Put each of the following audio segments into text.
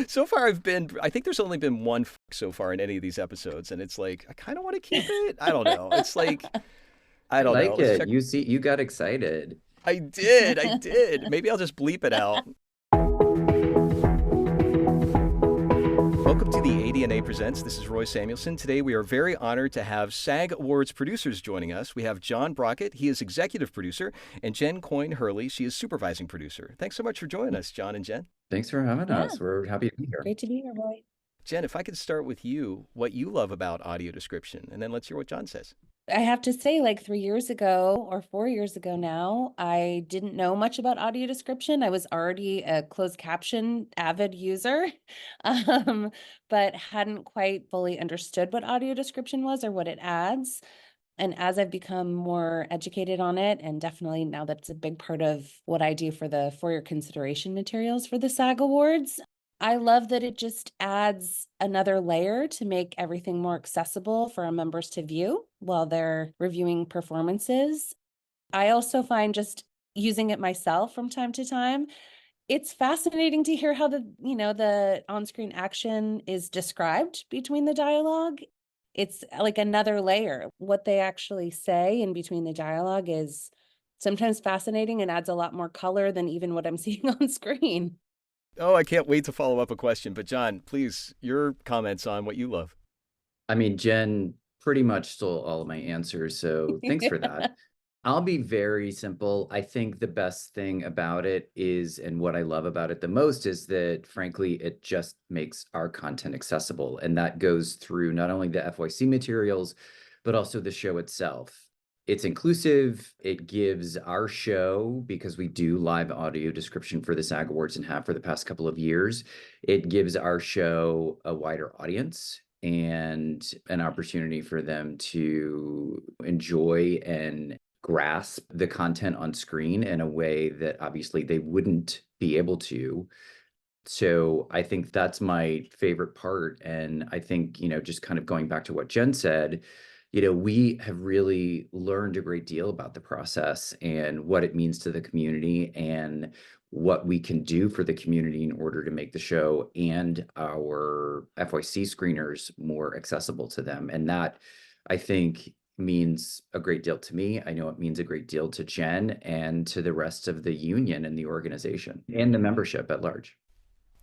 So far, I think there's only been one so far in any of these episodes, and it's like, I kind of want to keep it. I don't know. It's like, I I don't know. like Let's it. check. You see, you got excited. I did. Maybe I'll just bleep it out. Welcome to the ADNA Presents. This is Roy Samuelson. Today we are very honored to have SAG Awards producers joining us. We have Jon Brockett, he is executive producer, and Jen Coyne-Hoerle, she is supervising producer. Thanks so much for joining us, Jon and Jen. Thanks for having Yeah, us. We're happy to be here. great to be here, Roy. Jen, if I could start with you, what you love about audio description, and then let's hear what Jon says. I have to say, like 3 years ago or 4 years ago now, I didn't know much about audio description. I was already a closed caption avid user, um, but hadn't quite fully understood what audio description was or what it adds. And as I've become more educated on it, and definitely now that's a big part of what I do for your consideration materials for the SAG Awards, I love that it just adds another layer to make everything more accessible for our members to view while they're reviewing performances. I also find just using it myself from time to time, it's fascinating to hear how the on-screen action is described between the dialogue. It's like another layer. What they actually say in between the dialogue is sometimes fascinating and adds a lot more color than even what I'm seeing on screen. Oh, I can't wait to follow up a question. But Jon, please, your comments on what you love. I mean, Jen pretty much stole all of my answers, so thanks for that. I'll be very simple. I think the best thing about it is, and what I love about it the most is that, frankly, it just makes our content accessible. And that goes through not only the FYC materials, but also the show itself. It's inclusive. It gives our show, because we do live audio description for the SAG Awards and have for the past couple of years, it gives our show a wider audience and an opportunity for them to enjoy and grasp the content on screen in a way that obviously they wouldn't be able to. So I think that's my favorite part. And I think, just kind of going back to what Jen said, we have really learned a great deal about the process and what it means to the community and what we can do for the community in order to make the show and our FYC screeners more accessible to them. And that, I think, means a great deal to me. I know it means a great deal to Jen and to the rest of the union and the organization and the membership at large.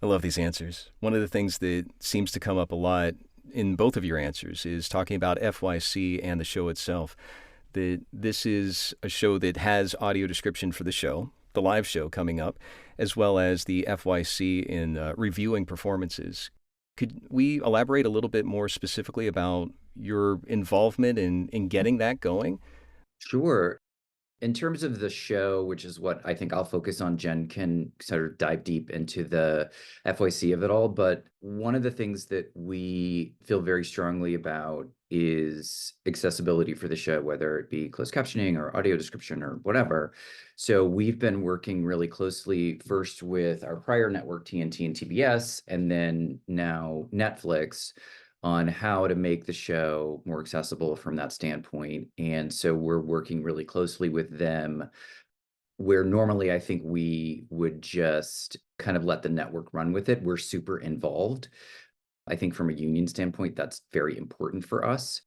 I love these answers. One of the things that seems to come up a lot in both of your answers is talking about FYC and the show itself. That this is a show that has audio description for the show, the live show coming up, as well as the FYC in reviewing performances. Could we elaborate a little bit more specifically about your involvement in getting that going? Sure. In terms of the show, which is what I think I'll focus on, Jen can sort of dive deep into the FYC of it all. But one of the things that we feel very strongly about is accessibility for the show, whether it be closed captioning or audio description or whatever. So we've been working really closely first with our prior network, TNT and TBS, and then now Netflix, on how to make the show more accessible from that standpoint. And so we're working really closely with them, where normally I think we would just kind of let the network run with it. We're super involved. I think from a union standpoint, that's very important for us.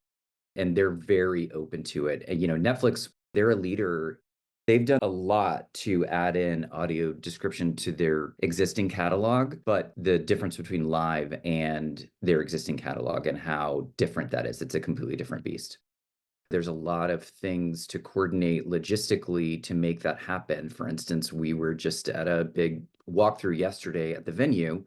And they're very open to it. And, Netflix, they're a leader. They've done a lot to add in audio description to their existing catalog, but the difference between live and their existing catalog and how different that is, it's a completely different beast. There's a lot of things to coordinate logistically to make that happen. For instance, we were just at a big walkthrough yesterday at the venue.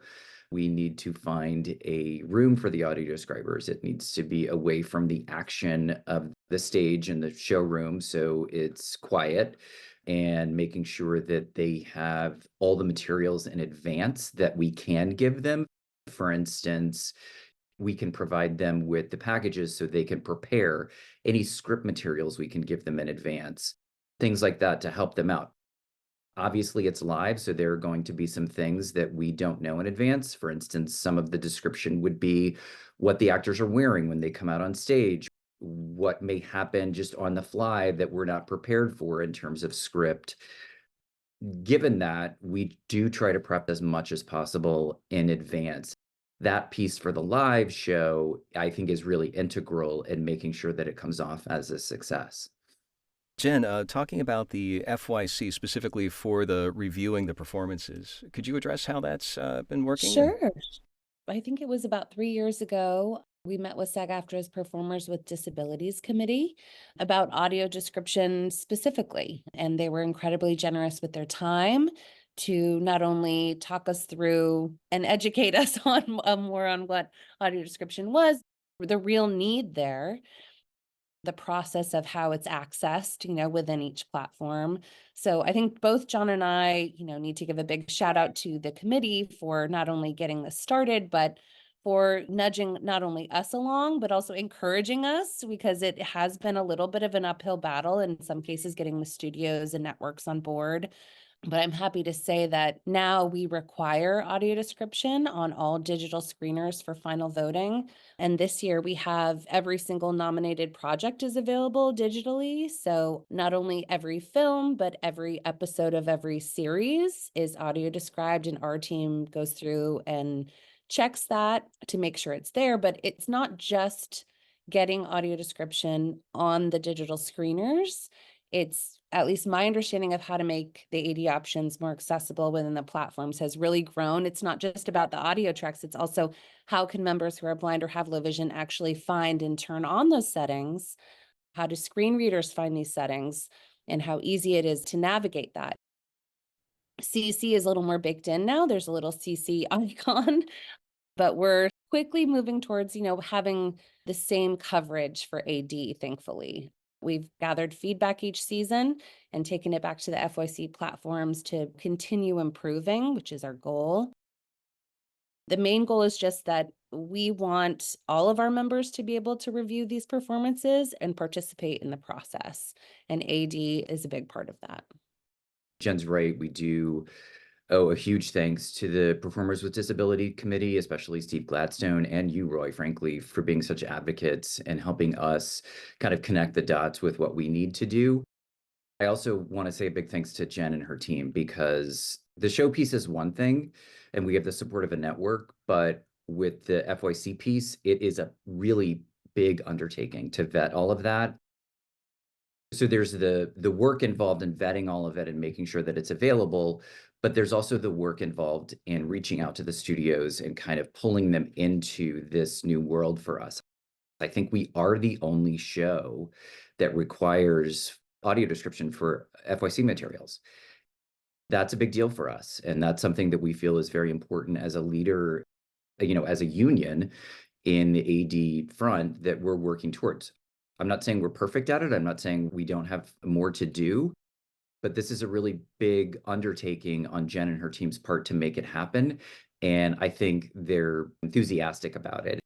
We need to find a room for the audio describers. It needs to be away from the action of the stage and the showroom, so it's quiet, and making sure that they have all the materials in advance that we can give them. For instance, we can provide them with the packages so they can prepare any script materials we can give them in advance, things like that to help them out. Obviously, it's live, so there are going to be some things that we don't know in advance. For instance, some of the description would be what the actors are wearing when they come out on stage, what may happen just on the fly that we're not prepared for in terms of script. given that, we do try to prep as much as possible in advance. That piece for the live show, I think, is really integral in making sure that it comes off as a success. Jen, talking about the FYC specifically for the reviewing the performances, could you address how that's been working? Sure. I think it was about 3 years ago. We met with SAG-AFTRA's Performers with Disabilities Committee about audio description specifically, and they were incredibly generous with their time to not only talk us through and educate us on more on what audio description was, the real need there, the process of how it's accessed, within each platform. So I think both John and I, need to give a big shout out to the committee for not only getting this started, but for nudging not only us along, but also encouraging us, because it has been a little bit of an uphill battle in some cases getting the studios and networks on board. But I'm happy to say that now we require audio description on all digital screeners for final voting. And this year we have every single nominated project is available digitally. So not only every film, but every episode of every series is audio described, and our team goes through and checks that to make sure it's there. But it's not just getting audio description on the digital screeners. It's at least my understanding of how to make the AD options more accessible within the platforms has really grown. It's not just about the audio tracks, it's also how can members who are blind or have low vision actually find and turn on those settings? How do screen readers find these settings? And how easy it is to navigate that. CC is a little more baked in now. There's a little CC icon, but we're quickly moving towards, having the same coverage for AD, thankfully. We've gathered feedback each season and taken it back to the FYC platforms to continue improving, which is our goal. The main goal is just that we want all of our members to be able to review these performances and participate in the process. And AD is a big part of that. Jen's right. We do owe a huge thanks to the Performers with Disability Committee, especially Steve Gladstone and you, Roy, frankly, for being such advocates and helping us kind of connect the dots with what we need to do. I also want to say a big thanks to Jen and her team, because the showpiece is one thing and we have the support of a network, but with the FYC piece, it is a really big undertaking to vet all of that. So there's the work involved in vetting all of it and making sure that it's available, but there's also the work involved in reaching out to the studios and kind of pulling them into this new world for us. I think we are the only show that requires audio description for FYC materials. That's a big deal for us, and that's something that we feel is very important as a leader, as a union in the AD front that we're working towards. I'm not saying we're perfect at it. I'm not saying we don't have more to do, but this is a really big undertaking on Jen and her team's part to make it happen. And I think they're enthusiastic about it.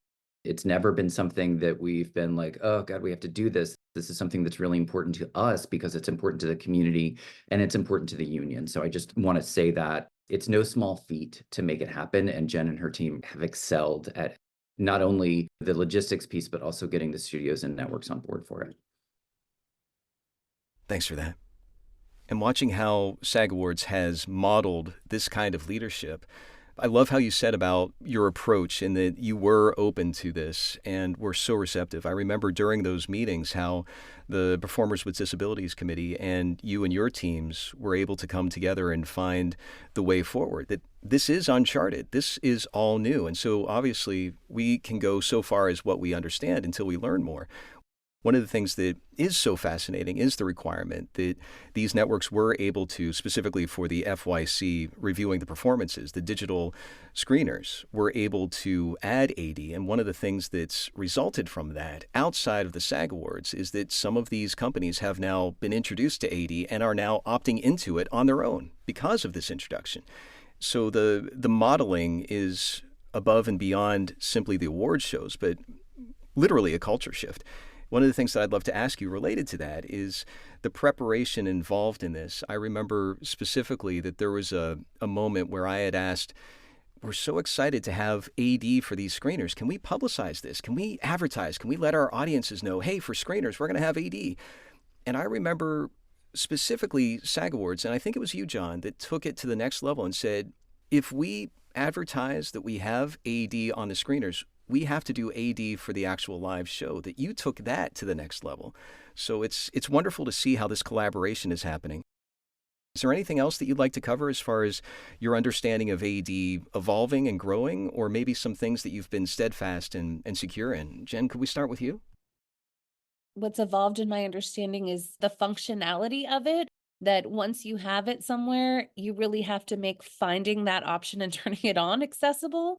It's never been something that we've been like, oh God, we have to do this. This is something that's really important to us because it's important to the community and it's important to the union. So I just want to say that it's no small feat to make it happen. And Jen and her team have excelled at not only the logistics piece, but also getting the studios and networks on board for it. Thanks for that. And watching how SAG Awards has modeled this kind of leadership, I love how you said about your approach and that you were open to this and were so receptive. I remember during those meetings how the Performers with Disabilities Committee and you and your teams were able to come together and find the way forward, that this is uncharted. This is all new. And so obviously we can go so far as what we understand until we learn more. One of the things that is so fascinating is the requirement that these networks were able to, specifically for the FYC reviewing the performances, the digital screeners were able to add AD. And one of the things that's resulted from that outside of the SAG Awards is that some of these companies have now been introduced to AD and are now opting into it on their own because of this introduction. So the modeling is above and beyond simply the award shows, but literally a culture shift. One of the things that I'd love to ask you related to that is the preparation involved in this. I remember specifically that there was a moment where I had asked, we're so excited to have AD for these screeners. Can we publicize this? Can we advertise? Can we let our audiences know, hey, for screeners, we're going to have AD? And I remember specifically SAG Awards, and I think it was you, Jon, that took it to the next level and said, if we advertise that we have AD on the screeners, we have to do AD for the actual live show. That you took that to the next level. So it's wonderful to see how this collaboration is happening. Is there anything else that you'd like to cover as far as your understanding of AD evolving and growing, or maybe some things that you've been steadfast and secure in? Jen, could we start with you? What's evolved in my understanding is the functionality of it, that once you have it somewhere, you really have to make finding that option and turning it on accessible,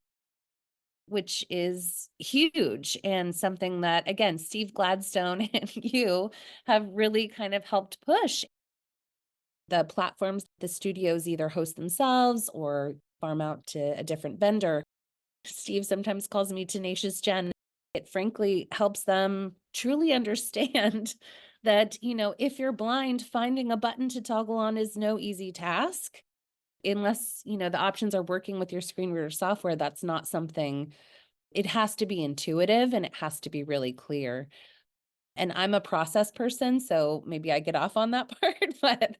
which is huge and something that, again, Steve Gladstone and you have really kind of helped push. The platforms the studios either host themselves or farm out to a different vendor. Steve sometimes calls me Tenacious Jen. It frankly helps them truly understand that, if you're blind, finding a button to toggle on is no easy task. Unless, the options are working with your screen reader software, that's not something, it has to be intuitive and it has to be really clear. And I'm a process person, so maybe I get off on that part, but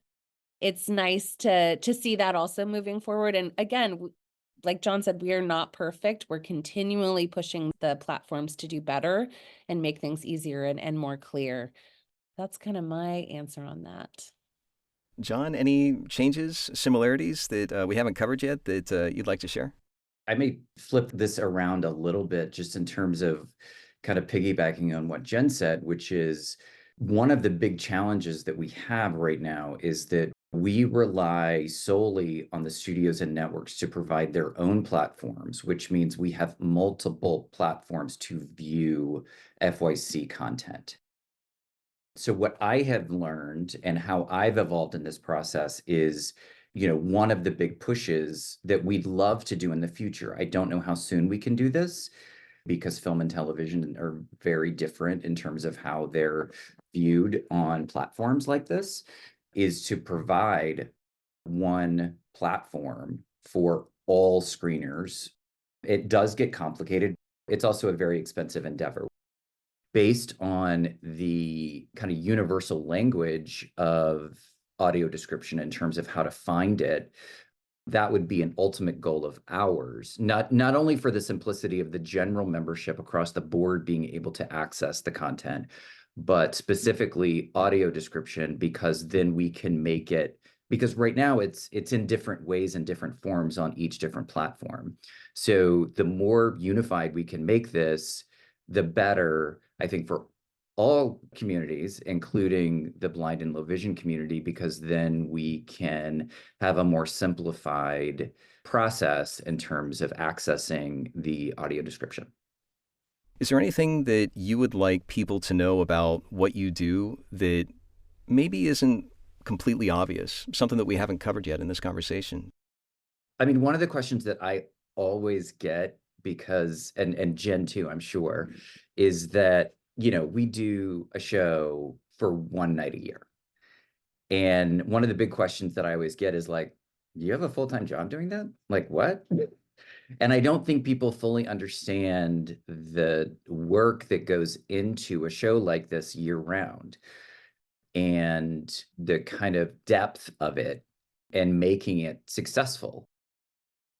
it's nice to see that also moving forward. And again, like Jon said, we are not perfect. We're continually pushing the platforms to do better and make things easier and more clear. That's kind of my answer on that. Jon, any changes, similarities that we haven't covered yet that you'd like to share? I may flip this around a little bit just in terms of kind of piggybacking on what Jen said, which is one of the big challenges that we have right now is that we rely solely on the studios and networks to provide their own platforms, which means we have multiple platforms to view FYC content. So what I have learned and how I've evolved in this process is, one of the big pushes that we'd love to do in the future. I don't know how soon we can do this because film and television are very different in terms of how they're viewed on platforms like this, is to provide one platform for all screeners. It does get complicated. It's also a very expensive endeavor. Based on the kind of universal language of audio description in terms of how to find it, that would be an ultimate goal of ours, not only for the simplicity of the general membership across the board being able to access the content, but specifically audio description, because then we can make it, because right now it's in different ways and different forms on each different platform. So the more unified we can make this, the better, I think, for all communities, including the blind and low vision community, because then we can have a more simplified process in terms of accessing the audio description. Is there anything that you would like people to know about what you do that maybe isn't completely obvious, something that we haven't covered yet in this conversation? I mean, one of the questions that I always get, because, and Jen too, I'm sure, is that, we do a show for one night a year. And one of the big questions that I always get is like, do you have a full-time job doing that? Like, what? And I don't think people fully understand the work that goes into a show like this year round and the kind of depth of it and making it successful.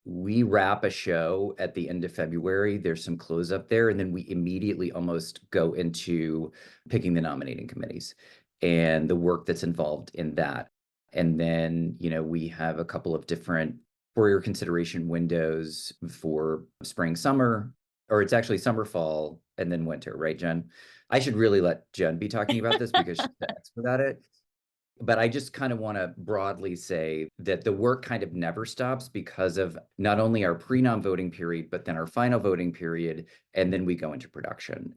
We wrap a show at the end of February. There's some close up there, and then we immediately almost go into picking the nominating committees and the work that's involved in that. And then, we have a couple of different for your consideration windows for spring, summer, or it's actually summer, fall, and then winter, right, Jen? I should really let Jen be talking about this because she's the expert at it. But I just kind of want to broadly say that the work kind of never stops because of not only our pre-nom voting period, but then our final voting period, and then we go into production.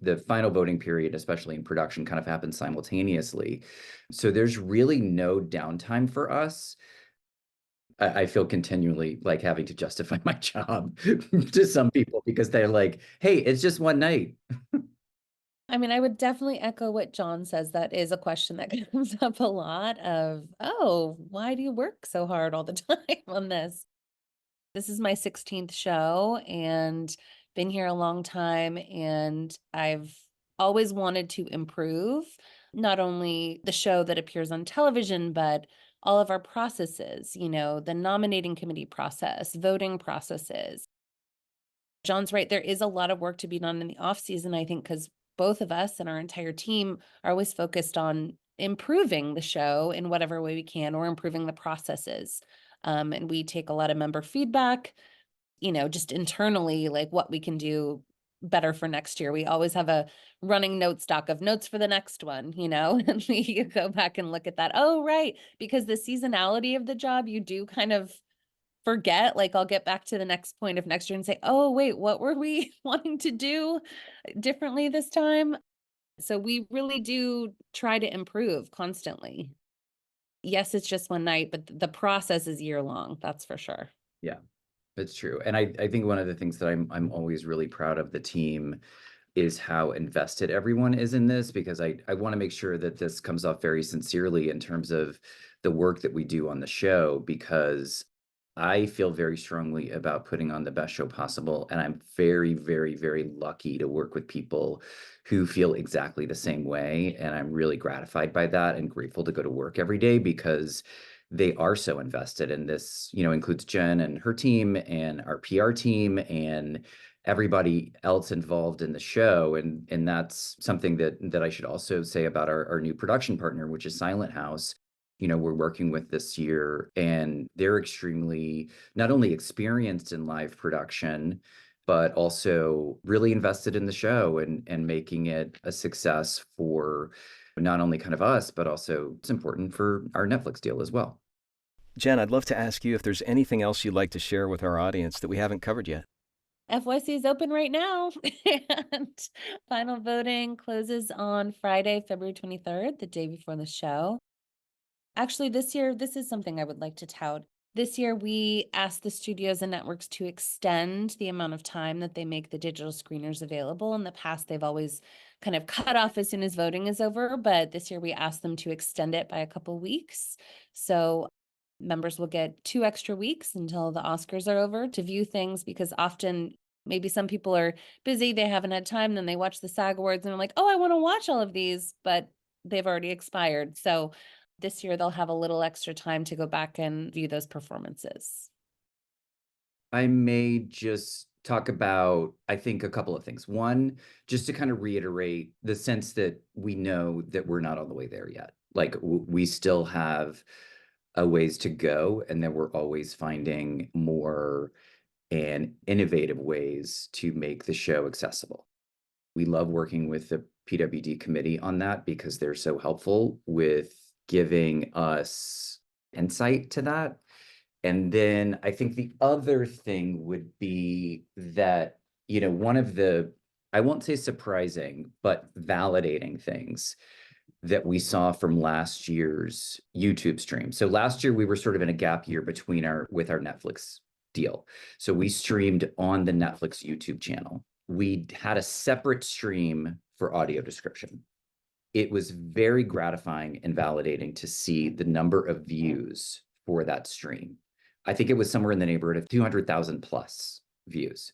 The final voting period, especially in production, kind of happens simultaneously. So there's really no downtime for us. I feel continually like having to justify my job to some people because they're like, hey, it's just one night. I mean, I would definitely echo what Jon says. That is a question that comes up a lot of, oh, why do you work so hard all the time on this? This is my 16th show and been here a long time, and I've always wanted to improve. not only the show that appears on television, but all of our processes, the nominating committee process, voting processes. John's right. There is a lot of work to be done in the off season, I think, because both of us and our entire team are always focused on improving the show in whatever way we can, or improving the processes. And we take a lot of member feedback, just internally, like what we can do better for next year. We always have a running note stock of notes for the next one, and we go back and look at that. Oh, right. Because the seasonality of the job, you do kind of forget. Like, I'll get back to the next point of next year and say, oh, wait, what were we wanting to do differently this time? So we really do try to improve constantly. Yes, it's just one night, but the process is year long. That's for sure. Yeah, it's true. And I think one of the things that I'm always really proud of the team is how invested everyone is in this, because I want to make sure that this comes off very sincerely in terms of the work that we do on the show, because I feel very strongly about putting on the best show possible. And I'm very, very, very lucky to work with people who feel exactly the same way. And I'm really gratified by that and grateful to go to work every day, because they are so invested. And this, includes Jen and her team and our PR team and everybody else involved in the show. And that's something that I should also say about our new production partner, which is Silent House. We're working with this year, and they're extremely not only experienced in live production, but also really invested in the show and making it a success for not only kind of us, but also it's important for our Netflix deal as well. Jen, I'd love to ask you if there's anything else you'd like to share with our audience that we haven't covered yet. FYC is open right now, and final voting closes on Friday, February 23rd, the day before the show. Actually, this year, this is something I would like to tout. This year, we asked the studios and networks to extend the amount of time that they make the digital screeners available. In the past, they've always kind of cut off as soon as voting is over, but this year we asked them to extend it by a couple weeks. So members will get 2 extra weeks until the Oscars are over to view things, because often maybe some people are busy, they haven't had time, then they watch the SAG Awards and are like, oh, I want to watch all of these, but they've already expired. So this year they'll have a little extra time to go back and view those performances. I may just talk about, I think, a couple of things. One, just to kind of reiterate the sense that we know that we're not all the way there yet. Like we still have a ways to go, and that we're always finding more and innovative ways to make the show accessible. We love working with the PWD committee on that, because they're so helpful with giving us insight to that. And then I think the other thing would be that, one of the, I won't say surprising, but validating things that we saw from last year's YouTube stream. So last year we were sort of in a gap year between with our Netflix deal. So we streamed on the Netflix YouTube channel. We had a separate stream for audio description. It was very gratifying and validating to see the number of views for that stream. I think it was somewhere in the neighborhood of 200,000 plus views.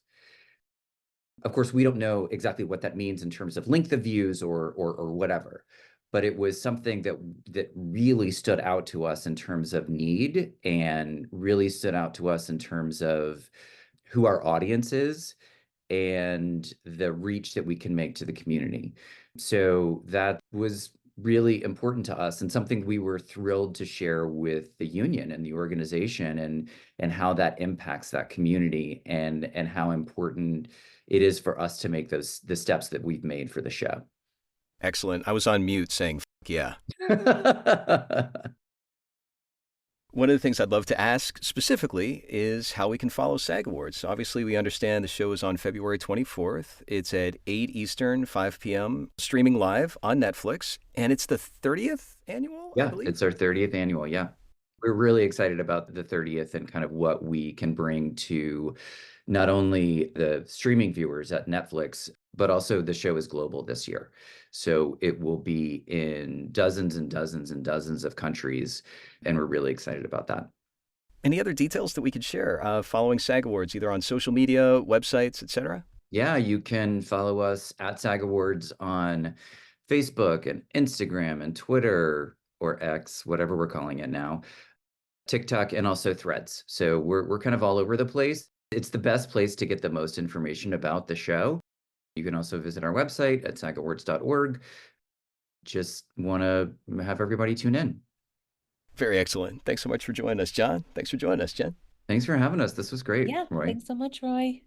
Of course, we don't know exactly what that means in terms of length of views or whatever, but it was something that really stood out to us in terms of need, and really stood out to us in terms of who our audience is and the reach that we can make to the community. So that was really important to us, and something we were thrilled to share with the union and the organization, and how that impacts that community, and how important it is for us to make the steps that we've made for the show. Excellent. I was on mute saying, yeah. One of the things I'd love to ask specifically is how we can follow SAG Awards. Obviously, we understand the show is on February 24th. It's at 8 Eastern, 5 p.m., streaming live on Netflix. And it's the 30th annual, I Yeah, believe? it's our 30th annual, yeah. We're really excited about the 30th and kind of what we can bring to not only the streaming viewers at Netflix, but also the show is global this year. So it will be in dozens and dozens and dozens of countries, and we're really excited about that. Any other details that we could share following SAG Awards, either on social media, websites, etc.? Yeah, you can follow us at SAG Awards on Facebook and Instagram and Twitter, or X, whatever we're calling it now, TikTok, and also Threads. So we're kind of all over the place. It's the best place to get the most information about the show. You can also visit our website at sagawards.org. Just want to have everybody tune in. Very excellent. Thanks so much for joining us, Jon. Thanks for joining us, Jen. Thanks for having us. This was great, Yeah, Roy. thanks so much, Roy.